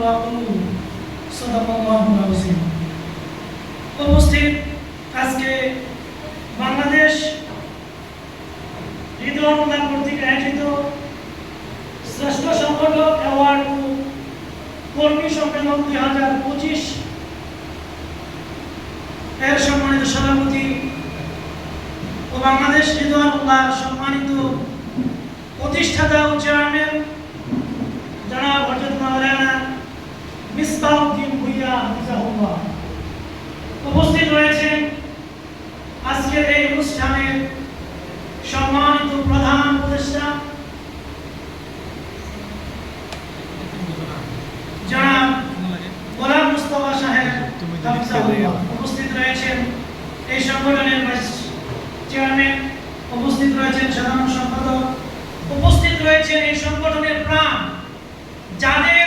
وأقول صدق الله العظيم। উপস্থিত আজকে বাংলাদেশ হৃদয় অনুদান কর্তৃক আয়োজিত শ্রেষ্ঠ সংগঠক অ্যাওয়ার্ড ও কর্মী সম্মেলন 2025 এর সম্মানিত সভাপতি ও বাংলাদেশ হৃদয় অনুদান সম্মানিত প্রতিষ্ঠাতা ও চেয়ারম্যান জনাব হযরত মাওলানা মিসবাউদ্দিন ভুইয়া হাফিজাহুল্লাহ, উপস্থিত রয়েছেন আজকের এই অনুষ্ঠানের সম্মানিত প্রধান উপদেষ্টা জনাব গোলাম মুস্তাফা সাহেব হাফিজাহুল্লাহ, উপস্থিত রয়েছেন এই সংগঠনের ভাইস চেয়ারম্যান, উপস্থিত রয়েছেন সাধারণ সম্পাদক, উপস্থিত রয়েছেন এই সংগঠনের প্রাণ, যাদের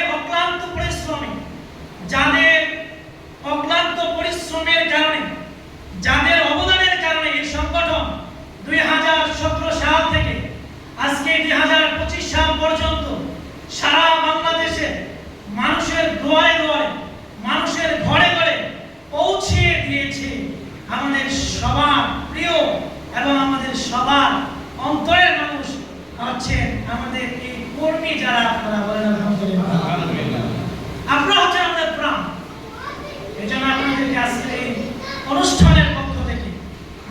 অক্লান্ত পরিশ্রমের কারণে, যাদের অবদানের কারণে এই সংগঠন 2017 সাল থেকে আজকে 2025 সাল পর্যন্ত সারা বাংলাদেশে মানুষের দুয়ারে দুয়ারে, মানুষের ঘরে ঘরে পৌঁছে দিয়েছে। আমাদের সবার প্রিয় এবং আমাদের সবার অন্তরের মানুষ হচ্ছেন আমাদের এই কর্মী, যারা আপনারা বলেন আলহামদুলিল্লাহ, আপনারা হচ্ছেন আমাদের প্রাণ। এই জন্য আপনাদেরকে আজকে এই অনুষ্ঠানের পক্ষ থেকে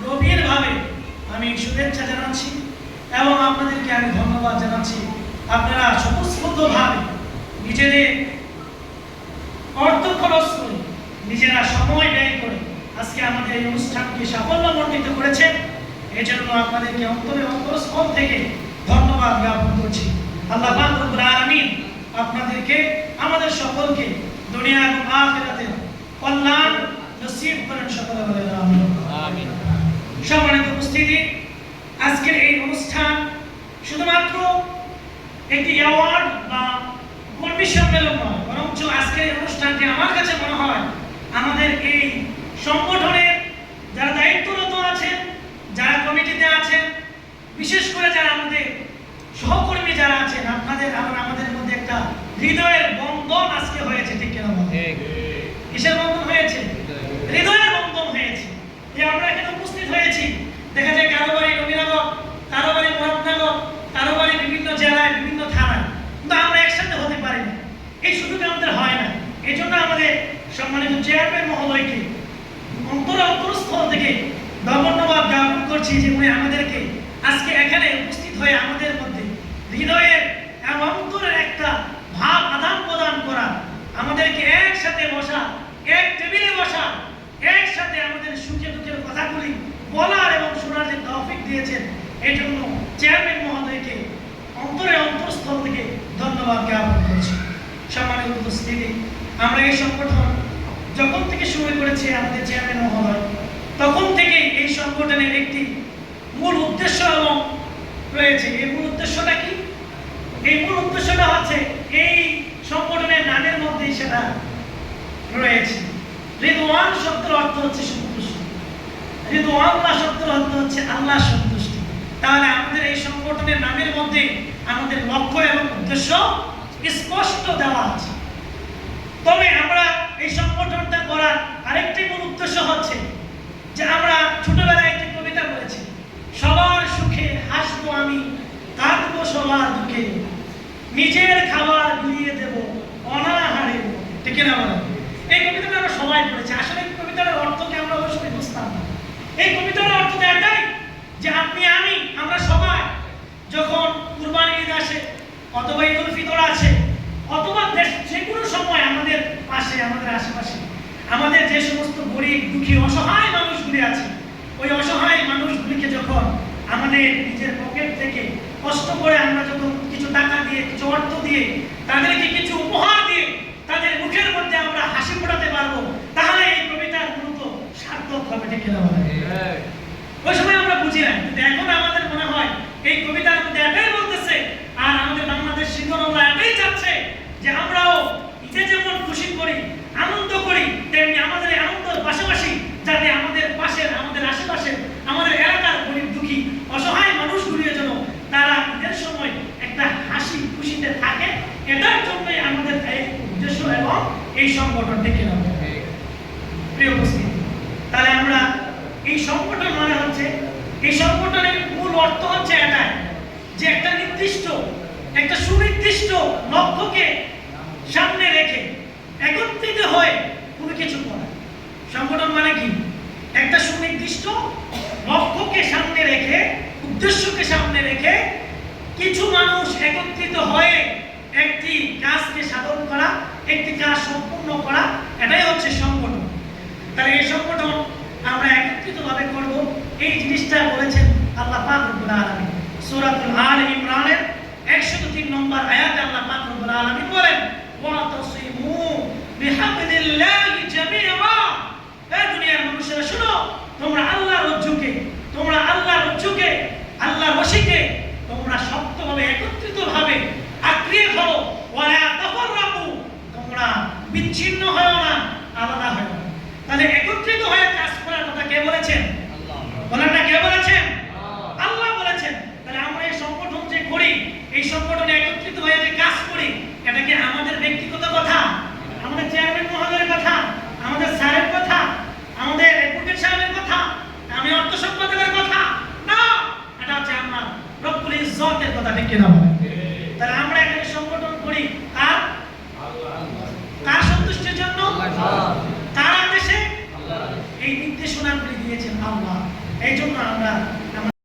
গভীরভাবে আমি শুভেচ্ছা জানাচ্ছি এবং আপনাদেরকে আমি ধন্যবাদ জানাচ্ছি। আপনারা স্বতঃস্ফূর্তভাবে নিজেদের অর্থ খরচ করে, নিজেরা সময় ব্যয় করে আজকে আমাদের এই অনুষ্ঠানকে সাফল্যমণ্ডিত করেছেন। এই জন্য আপনাদেরকে অন্তরস্থল থেকে ধন্যবাদ জ্ঞাপন করছি। আল্লাহ পাক রব্বুল আলামিন আপনাদেরকে, আমাদের সকলকে দুনিয়া এবং আখিরাতে কল্যাণ নসিব করেন, সকলে বলেন আমিন। সম্মানিত উপস্থিতি, আজকের এই অনুষ্ঠান শুধুমাত্র একটি অ্যাওয়ার্ড বা কর্মী সম্মেলন নয়, বরঞ্চ আজকের এই অনুষ্ঠানটি আমার কাছে মনে হয় আমাদের এই সংগঠনের যারা দায়িত্বরত আছেন, যারা কমিটিতে আছেন, বিশেষ করে যারা আমাদের সহকর্মী যারা আছেন, আপনাদের আমাদের মধ্যে একটা হৃদয়ের বন্ধন আজকে হয়েছে। ঠিক কিনা বলেন? কিসের বন্ধন হয়েছে? হৃদয়ের বন্ধন হয়েছে। এই আমরা এখানে উপস্থিত হয়েছি, দেখা যায় কারো বাড়ি নবীনগর, কারো বাড়ি মুরাদনগর, কারো বাড়ি বিভিন্ন জেলায়, বিভিন্ন থানায়, কিন্তু আমরা একসাথে হতে পারি না। এই সুযোগ আমাদের হয় না। এই জন্য আমাদের সম্মানিত চেয়ারম্যান মহোদয়কে অন্তরস্থল থেকে ধন্যবাদ জ্ঞাপন করছি যে উনি আমাদেরকে আজকে এখানে উপস্থিত হয়ে আমাদের মধ্যে হৃদয়ের এবং অন্তরের একটা ভাব আদান প্রদান করা, আমাদেরকে একসাথে বসা, এক টেবিলে বসা, একসাথে আমাদের সুখে দুঃখের কথাগুলি বলার এবং শোনার যে তৌফিক দিয়েছেন, এই জন্য চেয়ারম্যান মহোদয়কে অন্তরস্থল থেকে ধন্যবাদ জ্ঞাপন করছি। সম্মানিত উপস্থিতি, আমরা এই সংগঠন যখন থেকে শুরু করেছি আমাদের চেয়ারম্যান মহোদয়, তখন থেকে এই সংগঠনের একটি মূল উদ্দেশ্য এবং রয়েছে। এই মূল উদ্দেশ্যটা কি? এই মূল উদ্দেশ্যটা হচ্ছে এই সংগঠনের নামের মধ্যেই সেটা রয়েছে। রিদওয়ান শব্দের অর্থ হচ্ছে সন্তুষ্টি, রিদওয়ানুল্লাহ শব্দের অর্থ হচ্ছে আল্লাহ সন্তুষ্টি। তাহলে আমাদের এই সংগঠনের নামের মধ্যে আমাদের লক্ষ্য এবং উদ্দেশ্য স্পষ্ট দেওয়া আছে। তবে আমরা এই সংগঠনটা করার আরেকটি মূল উদ্দেশ্য হচ্ছে যে আমরা ছোটবেলায় একটি কবিতা বলেছি, সবার সুখে হাসবো আমি, কাঁদবো সবার দুঃখে, নিজের খাবার বিলিয়ে দেব অনাহারে। ঠিক না বলেন? এই কবিতাটা আমরা সবাই পড়েছি। আসলে এই কবিতার অর্থকে আমরা অবশ্যই বুঝতাম না। এই কবিতার অর্থ এটাই যে আপনি আমি, আমরা সবাই যখন কুরবানি ঈদ আসে, অথবা ঈদুল ফিতর আছে, অথবা যে কোনো সময় আমাদের পাশে, আমাদের আশেপাশে আমাদের যে সমস্ত গরিব দুঃখী অসহায় মানুষগুলি আছে, ওই অসহায় মানুষগুলিকে যখন আমাদের নিজের পকেট থেকে কষ্ট করে আমরা যখন কিছু টাকা দিয়ে, কিছু অর্থ দিয়ে, তাদেরকে কিছু উপহার দিয়ে তাদের মুখের মধ্যে আমরা হাসি ফোটাতে পারবো, তাহলে এই কবিতার মূলত সার্থক হবে। ঠিক না? ওই সময় আমরা বুঝি না, কিন্তু এখন আমাদের মনে হয় এই কবিতার মধ্যে এটাই বলতেছে, আর আমাদের বাংলাদেশ শিক্ষকরা এটাই চাচ্ছে যে আমরাও ঈদে যেমন খুশি করি, আনন্দ করি, তেমনি আমাদের এই আনন্দের পাশাপাশি যাতে আমাদের পাশের, আমাদের আশেপাশে, আমাদের এলাকার গরিব দুঃখী অসহায় মানুষগুলির জন্য তারা ঈদের সময় একটা হাসি খুশিতে থাকে, এটার জন্যই আমাদের এই উদ্দেশ্য এবং কিনা? প্রিয় উপস্থিতি, তাহলে আমরা এই সংগঠন মানে হচ্ছে, এই সংগঠনের মূল অর্থ হচ্ছে এটাই যে একটা নির্দিষ্ট, একটা সুনির্দিষ্ট লক্ষ্যকে সামনে রেখে একত্রিত হয়ে কোনো কিছু করা। সংগঠন মানে কি? একটা সুনির্দিষ্ট লক্ষ্যকে সামনে রেখে, উদ্দেশ্যকে সামনে রেখে কিছু মানুষ একত্রিত হয়ে একটি কাজকে সাধন করা, একটি কাজ সম্পূর্ণ করা, এটাই হচ্ছে সংগঠন। তাহলে এই সংগঠন আমরা একত্রিতভাবে করব, এই জিনিসটা বলেছেন আল্লাহ পাক রব্বুল আলামিন সূরাতুল আল ইমরানের 103 নম্বর আয়াতে আল্লাহ পাক রব্বুল আলামিন বলেন, ওয়াতাসিমু বিহাবলিল্লাহি জামিআ। এই দুনিয়ার মানুষেরা শুনো, তোমরা আল্লাহর রজ্জুকে, তোমরা আল্লাহর রজ্জুকে, আল্লাহর রশিকে তোমরা শক্তভাবে একত্রিতভাবে আঁকড়িয়ে ধরো, ওয়ালা তাফাররাকু, তোমরা বিচ্ছিন্ন হও না, আলাদা হও না। তাহলে একত্রিত হয়ে কাজ করার কথা কে বলেছেন? আল্লাহ। বলেন না, কে বলেছেন? আল্লাহ বলেছেন। তাহলে আমরা এই সংগঠন যে করি, এই সংগঠনে একত্রিত হয়ে যে কাজ করি, এটা কি আমাদের ব্যক্তিগত কথা, আমাদের চেয়ারম্যান মহোদয়ের কথা, আমাদের স্যারের কথা, আমাদের অ্যাডভোকেট সাহেবের কথা, আমি অর্থ সম্পাদকের কথা না, এটা হচ্ছে আমার রব্বুল ইজ্জতের কথা, ঠিক কিনা বলেন? তাহলে আমরা এখানে সংগঠন করি কার? কার সন্তুষ্টির জন্য? তার আদেশে। এই নির্দেশনাগুলি দিয়েছেন আল্লাহ। এই জন্য আমরা